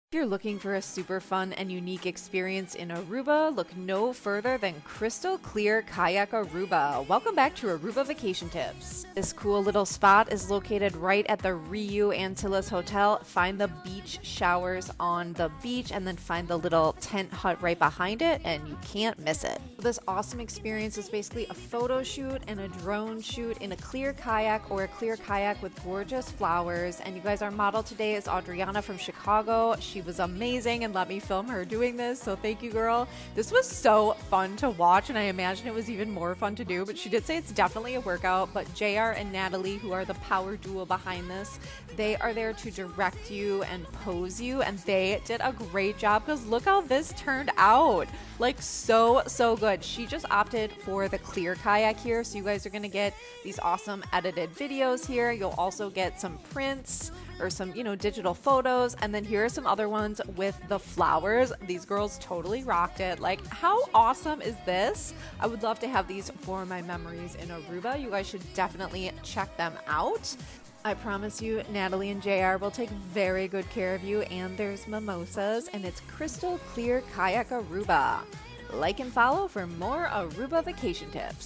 If you're looking for a super fun and unique experience in Aruba, look no further than Ckear Kayak Aruba. Welcome back to Aruba Vacation Tips. This cool little spot is located right at the Riu Antilles Hotel. Find the beach showers on the beach and then find the little tent hut right behind it and you can't miss it. This awesome experience is basically a photo shoot and a drone shoot in a clear kayak or a clear kayak with gorgeous flowers. And you guys, our model today is Adriana from Chicago. She was amazing and let me film her doing this, so thank you, girl. This was so fun to watch and I imagine it was even more fun to do, but she did say it's definitely a workout. But JR and Natalie, who are the power duo behind this, they are there to direct you and pose you, and they did a great job because look how this turned out. Like so good. She just opted for the clear kayak here, so you guys are gonna get these awesome edited videos here. You'll also get some prints or some, digital photos, and then here are some other ones with the flowers. These girls totally rocked it. Like, how awesome is this? I would love to have these for my memories in Aruba. You guys should definitely check them out. I promise you, Natalie and JR will take very good care of you, and there's mimosas, and it's Ckear Kayak Aruba. Like and follow for more Aruba vacation tips.